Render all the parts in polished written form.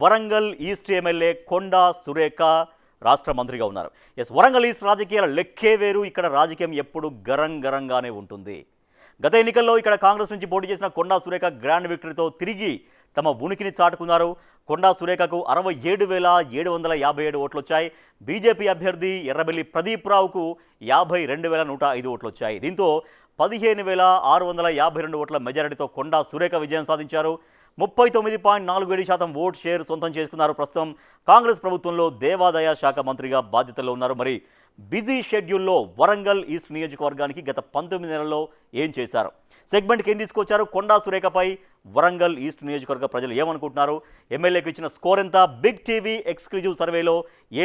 Warangal east MLA Konda Surekha రాష్ట్ర మంత్రిగా ఉన్నారు. వరంగల్ ఈస్ట్ రాజకీయాల లెక్కే వేరు. ఇక్కడ రాజకీయం ఎప్పుడు గరంగానే ఉంటుంది. గత ఎన్నికల్లో ఇక్కడ కాంగ్రెస్ నుంచి పోటీ చేసిన కొండా సురేఖ గ్రాండ్ విక్టరీతో తిరిగి తమ ఉనికిని చాటుకున్నారు. కొండా సురేఖకు 67,757 ఓట్లు వచ్చాయి. బీజేపీ అభ్యర్థి ఎర్రబెల్లి ప్రదీప్ రావుకు 52,105 ఓట్లు వచ్చాయి. దీంతో 15,652 ఓట్ల మెజారిటీతో కొండా సురేఖ విజయం సాధించారు. 39.47% ఓట్ షేర్ సొంతం చేసుకున్నారు. ప్రస్తుతం కాంగ్రెస్ ప్రభుత్వంలో దేవాదాయ శాఖ మంత్రిగా బాధ్యతల్లో ఉన్నారు. మరి బిజీ షెడ్యూల్లో వరంగల్ ఈస్ట్ నియోజకవర్గానికి గత 19 నెలల్లో ఏం చేశారు, సెగ్మెంట్కి ఏం తీసుకొచ్చారు, కొండా సురేఖపై వరంగల్ ఈస్ట్ నియోజకవర్గ ప్రజలు ఏమనుకుంటున్నారు, ఎమ్మెల్యేకి ఇచ్చిన స్కోర్ ఎంత, బిగ్ టీవీ ఎక్స్క్లూజివ్ సర్వేలో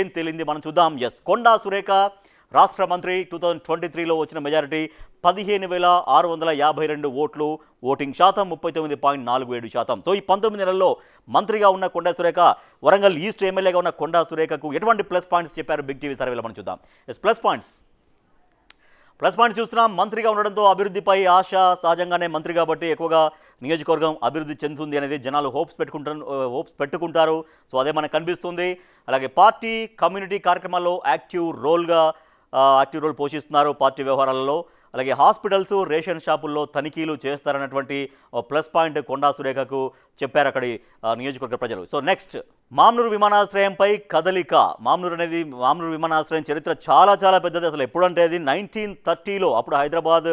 ఏం తేలింది మనం చూద్దాం. కొండా సురేఖ రాష్ట్ర మంత్రి 2023లో వచ్చిన మెజారిటీ 15,652 ఓట్లు, ఓటింగ్ శాతం 39.47%. సో ఈ 19 నెలల్లో మంత్రిగా ఉన్న కొండా సురేఖ, వరంగల్ ఈస్ట్ ఎమ్మెల్యేగా ఉన్న కొండా సురేఖకు ఎటువంటి ప్లస్ పాయింట్స్ చెప్పారు బిగ్ టీవీ సర్వేలో మనం చూద్దాం. ప్లస్ పాయింట్స్ చూస్తున్నాం. మంత్రిగా ఉండడంతో అభివృద్ధిపై ఆశ, సహజంగానే మంత్రి కాబట్టి ఎక్కువగా నియోజకవర్గం అభివృద్ధి చెందుతుంది అనేది జనాలు హోప్స్ పెట్టుకుంటారు. సో అదే మనకు కనిపిస్తుంది. అలాగే పార్టీ కమ్యూనిటీ కార్యక్రమాల్లో యాక్టివ్ రోల్ పోషిస్తున్నారు పార్టీ వ్యవహారాలలో. అలాగే హాస్పిటల్స్, రేషన్ షాపుల్లో తనిఖీలు చేస్తారన్నటువంటి ప్లస్ పాయింట్ కొండా సురేఖకు చెప్పారు అక్కడి నియోజకవర్గ ప్రజలు. సో నెక్స్ట్, మామ్నూరు విమానాశ్రయంపై కదలిక. మామ్నూరు విమానాశ్రయం చరిత్ర చాలా పెద్దది. అసలు ఎప్పుడంటే అది 1930లో, అప్పుడు హైదరాబాద్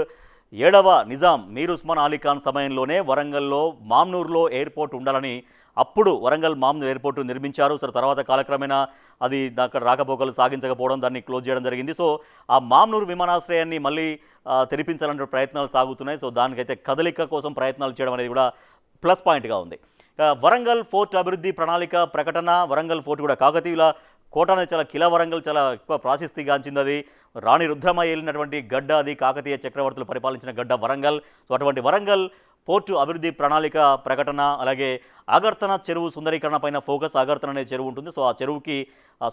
7వ నిజాం మీర్ ఉస్మాన్ అలీ ఖాన్ సమయంలోనే వరంగల్లో మామ్నూరులో ఎయిర్పోర్ట్ ఉండాలని అప్పుడు వరంగల్ మామ్నూరు ఎయిర్పోర్టు నిర్మించారు. సరే, తర్వాత కాలక్రమేణా అది అక్కడ రాకపోకలు సాగించకపోవడం, దాన్ని క్లోజ్ చేయడం జరిగింది. సో ఆ మామ్నూరు విమానాశ్రయాన్ని మళ్ళీ తెరిపించాలనే ప్రయత్నాలు సాగుతున్నాయి. సో దానికైతే కదలిక కోసం ప్రయత్నాలు చేయడం అనేది కూడా ప్లస్ పాయింట్గా ఉంది. వరంగల్ ఫోర్ట్ అభివృద్ధి ప్రణాళిక ప్రకటన. వరంగల్ ఫోర్ట్ కూడా కాకతీయుల కోట అనేది చాలా కిలా వరంగల్ చాలా ఎక్కువ ప్రాశస్తిగాంచింది. అది రాణి రుద్రమ ఏలినటువంటి గడ్డ, అది కాకతీయ చక్రవర్తులు పరిపాలించిన గడ్డ వరంగల్. సో అటువంటి వరంగల్ పోర్టు అభివృద్ధి ప్రణాళిక ప్రకటన. అలాగే ఆగర్తన చెరువు సుందరీకరణ పైన ఫోకస్. ఆగర్తన అనే చెరువు ఉంటుంది. సో ఆ చెరువుకి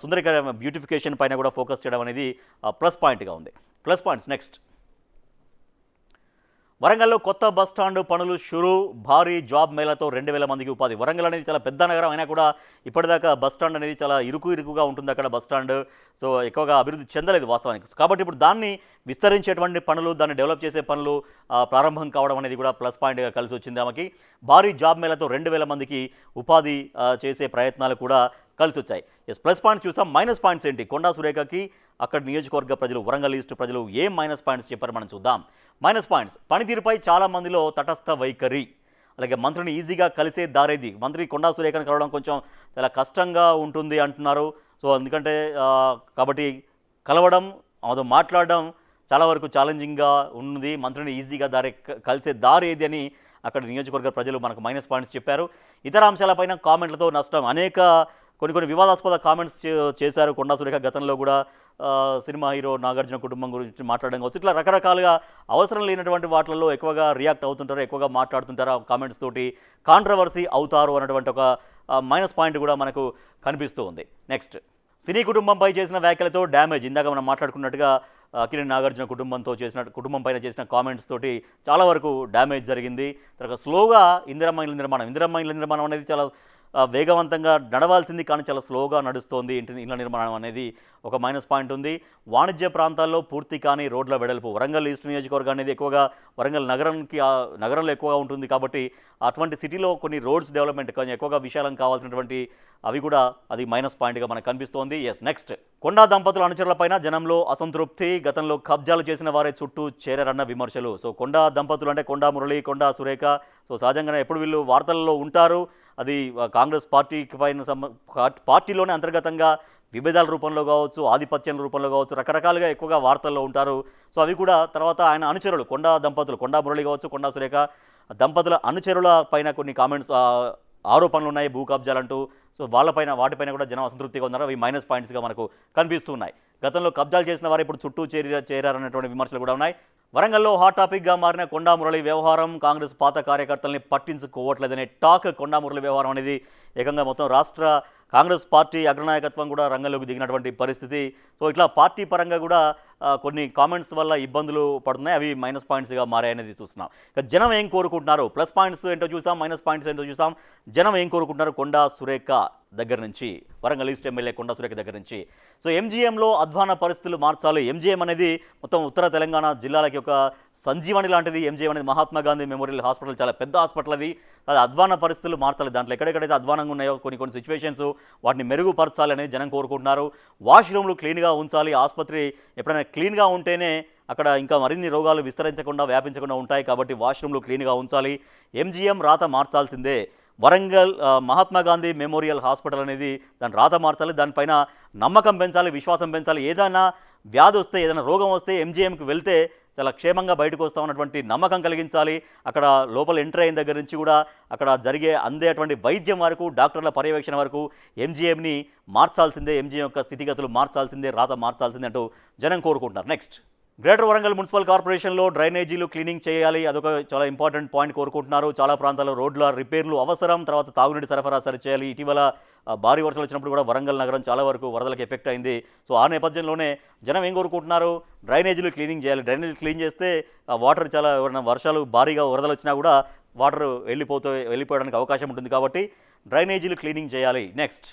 సుందరీకరణ, బ్యూటిఫికేషన్ పైన కూడా ఫోకస్ చేయడం అనేది ప్లస్ పాయింట్గా ఉంది. ప్లస్ పాయింట్స్ నెక్స్ట్, వరంగల్లో కొత్త బస్టాండ్ పనులు షురు. భారీ జాబ్ మేళాతో 2,000 మందికి ఉపాధి. వరంగల్ అనేది చాలా పెద్ద నగరం అయినా కూడా ఇప్పటిదాకా బస్టాండ్ అనేది చాలా ఇరుకుగా ఉంటుంది అక్కడ బస్టాండ్. సో ఎక్కువగా అభివృద్ధి చెందలేదు వాస్తవానికి. కాబట్టి ఇప్పుడు దాన్ని విస్తరించేటువంటి పనులు, దాన్ని డెవలప్ చేసే పనులు ప్రారంభం కావడం అనేది కూడా ప్లస్ పాయింట్గా కలిసి వచ్చింది ఆమెకి. భారీ జాబ్ మేళాతో 2,000 మందికి ఉపాధి చేసే ప్రయత్నాలు కూడా కలిసి వచ్చాయి. ప్లస్ పాయింట్స్ చూసాం. మైనస్ పాయింట్స్ ఏంటి? కొండా సురేఖకి అక్కడ నియోజకవర్గ ప్రజలు, వరంగల్ ఈస్ట్ ప్రజలు ఏం మైనస్ పాయింట్స్ చెప్పారు మనం చూద్దాం. మైనస్ పాయింట్స్, పనితీరుపై చాలా మందిలో తటస్థ వైఖరి. అలాగే మంత్రిని ఈజీగా కలిసే దారేది. మంత్రి కొండా సురేఖను కలవడం కొంచెం చాలా కష్టంగా ఉంటుంది అంటున్నారు. సో ఎందుకంటే కాబట్టి కలవడం, మాట్లాడడం చాలా వరకు ఛాలెంజింగ్గా ఉంది. మంత్రిని ఈజీగా కలిసే దారి ఏది అని అక్కడ నియోజకవర్గ ప్రజలు మనకు మైనస్ పాయింట్స్ చెప్పారు. ఇతర అంశాలపైన కామెంట్లతో నష్టం. అనేక కొన్ని వివాదాస్పద కామెంట్స్ చేశారు కొండా సురేఖ. గతంలో కూడా సినిమా హీరో నాగార్జున కుటుంబం గురించి మాట్లాడడం కావచ్చు, ఇట్లా రకరకాలుగా అవసరం లేనటువంటి వాటిల్లో ఎక్కువగా రియాక్ట్ అవుతుంటారు, ఎక్కువగా మాట్లాడుతుంటారు. ఆ కామెంట్స్ తోటి కాంట్రవర్సీ అవుతారు అన్నటువంటి ఒక మైనస్ పాయింట్ కూడా మనకు కనిపిస్తూ ఉంది. నెక్స్ట్, సినీ కుటుంబంపై చేసిన వ్యాఖ్యలతో డ్యామేజ్. ఇందాక మనం మాట్లాడుకున్నట్టుగా అక్కినేని నాగార్జున కుటుంబం పైన చేసిన కామెంట్స్ తోటి చాలా వరకు డ్యామేజ్ జరిగింది. తర్వాత స్లోగా ఇందిరమ్మ ఇళ్ల నిర్మాణం అనేది చాలా వేగవంతంగా నడవాల్సింది, కానీ చాలా స్లోగా నడుస్తోంది ఇళ్ల నిర్మాణం అనేది ఒక మైనస్ పాయింట్ ఉంది. వాణిజ్య ప్రాంతాల్లో పూర్తి కాని రోడ్ల వెడల్పు. వరంగల్ ఈస్ట్ నియోజకవర్గం అనేది ఎక్కువగా వరంగల్ నగరంలో ఎక్కువగా ఉంటుంది కాబట్టి అటువంటి సిటీలో కొన్ని రోడ్స్ డెవలప్మెంట్ కొంచెం ఎక్కువగా విశాలం కావాల్సినటువంటి అవి కూడా అది మైనస్ పాయింట్గా మనకు కనిపిస్తోంది. నెక్స్ట్, కొండా దంపతుల అనుచరులపైన జనంలో అసంతృప్తి. గతంలో కబ్జాలు చేసిన వారే చుట్టూ చేరరన్న విమర్శలు. సో కొండా దంపతులు అంటే కొండా మురళి, కొండా సురేఖ. సో సహజంగానే ఎప్పుడు వీళ్ళు వార్తల్లో ఉంటారు. అది కాంగ్రెస్ పార్టీలోనే అంతర్గతంగా విభేదాల రూపంలో కావచ్చు, ఆధిపత్యం రూపంలో కావచ్చు, రకరకాలుగా ఎక్కువగా వార్తల్లో ఉంటారు. సో అవి కూడా తర్వాత ఆయన అనుచరులు, కొండా దంపతులు, కొండా మురళి కావచ్చు, కొండా సురేఖ దంపతుల అనుచరుల పైన కొన్ని కామెంట్స్, ఆరోపణలు ఉన్నాయి, భూ కబ్జాలంటూ. సో వాటిపైన కూడా జనం అసంతృప్తిగా ఉన్నారు. అవి మైనస్ పాయింట్స్గా మనకు కనిపిస్తున్నాయి. గతంలో కబ్జాలు చేసిన వారు ఇప్పుడు చుట్టూ చేరారనేటువంటి విమర్శలు కూడా ఉన్నాయి. వరంగల్లో హాట్ టాపిక్గా మారిన కొండా మురళి వ్యవహారం, కాంగ్రెస్ పాత కార్యకర్తల్ని పట్టించుకోవట్లేదనే టాక్. కొండా మురళి వ్యవహారం అనేది ఏకంగా మొత్తం రాష్ట్ర కాంగ్రెస్ పార్టీ అగ్రనాయకత్వం కూడా రంగంలోకి దిగినటువంటి పరిస్థితి. సో ఇట్లా పార్టీ పరంగా కూడా కొన్ని కామెంట్స్ వల్ల ఇబ్బందులు పడుతున్నాయి, అవి మైనస్ పాయింట్స్గా మారాయనేది చూస్తున్నాం. ఇక జనం ఏం కోరుకుంటున్నారు, ప్లస్ పాయింట్స్ ఏంటో చూసాం, మైనస్ పాయింట్స్ ఏంటో చూసాం. జనం ఏం కోరుకుంటున్నారు కొండా సురేఖ దగ్గర నుంచి, వరంగల్ ఈస్ట్ ఎమ్మెల్యే కొండా సురేఖ దగ్గర నుంచి. సో ఎంజీఎంలో అధ్వాన పరిస్థితులు మార్చాలి. ఎంజీఎం అనేది మొత్తం ఉత్తర తెలంగాణ జిల్లాలకి ఒక సంజీవని లాంటిది. ఎంజీఎం అనేది మహాత్మా గాంధీ మెమోరియల్ హాస్పిటల్, చాలా పెద్ద హాస్పిటల్ అది అధ్వాన పరిస్థితులు మార్చాలి. దాంట్లో ఎక్కడెక్కడైతే అధ్వానంగా ఉన్నాయో కొన్ని సిచ్యువేషన్స్ వాటిని మెరుగుపరచాలి అనేది జనం కోరుకుంటున్నారు. వాష్రూమ్లు క్లీన్గా ఉంచాలి. ఆసుపత్రి ఎప్పుడైనా క్లీన్గా ఉంటేనే అక్కడ ఇంకా మరిన్ని రోగాలు విస్తరించకుండా వ్యాపించకుండా ఉంటాయి. కాబట్టి వాష్రూమ్లు క్లీన్గా ఉంచాలి. ఎంజీఎం రాత మార్చాల్సిందే. వరంగల్ మహాత్మా గాంధీ మెమోరియల్ హాస్పిటల్ అనేది దాని రాత మార్చాలి. దానిపైన నమ్మకం పెంచాలి, విశ్వాసం పెంచాలి. ఏదైనా వ్యాధి వస్తే, ఏదైనా రోగం వస్తే ఎంజీఎంకి వెళ్తే చాలా క్షేమంగా బయటకు వస్తామన్నటువంటి నమ్మకం కలిగించాలి. అక్కడ లోపల ఎంటర్ అయిన దగ్గర నుంచి కూడా అక్కడ అందేటువంటి వైద్యం వరకు, డాక్టర్ల పర్యవేక్షణ వరకు ఎంజీఎంని మార్చాల్సిందే. ఎంజీఎం యొక్క స్థితిగతులు మార్చాల్సిందే, రాత మార్చాల్సిందే అంటూ జనం కోరుకుంటున్నారు. నెక్స్ట్, గ్రేటర్ వరంగల్ మున్సిపల్ కార్పొరేషన్లో డ్రైనేజీలు క్లీనింగ్ చేయాలి. అదొక చాలా ఇంపార్టెంట్ పాయింట్ కోరుకుంటున్నారు. చాలా ప్రాంతాల్లో రోడ్ల రిపేర్లు అవసరం. తర్వాత తాగునీటి సరఫరా సరిచేయాలి. ఇటీవల భారీ వర్షాలు వచ్చినప్పుడు కూడా వరంగల్ నగరం చాలా వరకు వరదలకు ఎఫెక్ట్ అయింది. సో ఆ నేపథ్యంలోనే జనం ఏం కోరుకుంటున్నారు, డ్రైనేజీలు క్లీనింగ్ చేయాలి. డ్రైనేజీలు క్లీన్ చేస్తే వాటర్ చాలా, ఎవరైనా వర్షాలు భారీగా వరదలు వచ్చినా కూడా వాటర్ వెళ్ళిపోవడానికి అవకాశం ఉంటుంది. కాబట్టి డ్రైనేజీలు క్లీనింగ్ చేయాలి. నెక్స్ట్,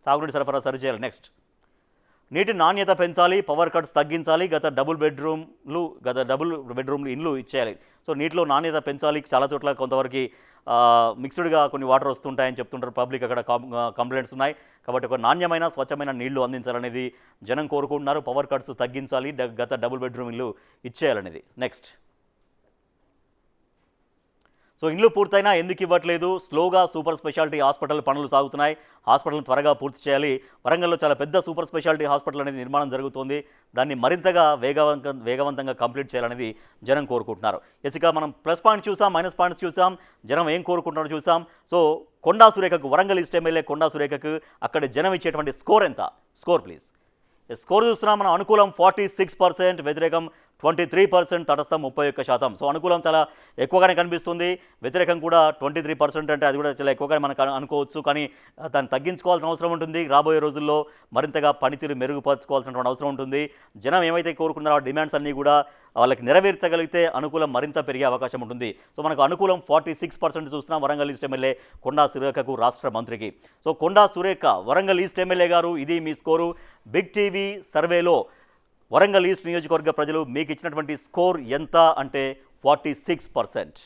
తాగునీటి సరఫరా సరిచేయాలి. నెక్స్ట్, నీటి నాణ్యత పెంచాలి. పవర్ కట్స్ తగ్గించాలి. గత డబుల్ బెడ్రూమ్లు ఇండ్లు ఇచ్చేయాలి. సో నీటిలో నాణ్యత పెంచాలి. చాలా చోట్ల కొంతవరకు మిక్స్డ్గా కొన్ని వాటర్ వస్తుంటాయని చెప్తుంటారు పబ్లిక్, అక్కడ కంప్లైంట్స్ ఉన్నాయి. కాబట్టి ఒక నాణ్యమైన స్వచ్ఛమైన నీళ్లు అందించాలనేది జనం కోరుకుంటున్నారు. పవర్ కట్స్ తగ్గించాలి. గత డబుల్ బెడ్రూమ్ ఇల్లు ఇచ్చేయాలనేది. నెక్స్ట్, సో ఇండ్లు పూర్తయినా ఎందుకు ఇవ్వట్లేదు, స్లోగా సూపర్ స్పెషాలిటీ హాస్పిటల్ పనులు సాగుతున్నాయి. హాస్పిటల్ని త్వరగా పూర్తి చేయాలి. వరంగల్లో చాలా పెద్ద సూపర్ స్పెషాలిటీ హాస్పిటల్ అనేది నిర్మాణం జరుగుతోంది. దాన్ని మరింతగా వేగవంతంగా కంప్లీట్ చేయాలనేది జనం కోరుకుంటున్నారు. ఇక మనం ప్లస్ పాయింట్స్ చూసాం, మైనస్ పాయింట్స్ చూసాం, జనం ఏం కోరుకుంటున్నారో చూసాం. సో కొండా సురేఖకు, వరంగల్ ఈస్ట్ ఎమ్మెల్యే కొండా సురేఖకు అక్కడ జనం ఇచ్చేటువంటి స్కోర్ ఎంత? Score please. స్కోర్ చూస్తున్నాం మనం. అనుకూలం 46%, వ్యతిరేకం 23%, తటస్థం 31%. సో అనుకూలం చాలా ఎక్కువగానే కనిపిస్తుంది. వ్యతిరేకం కూడా 23% అంటే అది కూడా చాలా ఎక్కువగానే మనకు అనుకోవచ్చు. కానీ దాన్ని తగ్గించుకోవాల్సిన అవసరం ఉంటుంది. రాబోయే రోజుల్లో మరింతగా పనితీరు మెరుగుపరచుకోవాల్సినటువంటి అవసరం ఉంటుంది. జనం ఏమైతే కోరుకున్నారో ఆ డిమాండ్స్ అన్నీ కూడా వాళ్ళకి నెరవేర్చగలిగితే అనుకూలం మరింత పెరిగే అవకాశం ఉంటుంది. సో మనకు అనుకూలం 46% చూస్తున్నాం వరంగల్ ఈస్ట్ ఎమ్మెల్యే కొండా సురేఖకు, రాష్ట్ర మంత్రికి. So Konda Surekha, Warangal east MLA గారు, ఇది మీ స్కోరు. బిగ్ టీవీ సర్వేలో వరంగల్ ఈస్ట్ నియోజకవర్గ ప్రజలు మీకు ఇచ్చినటువంటి స్కోర్ ఎంత అంటే 46%.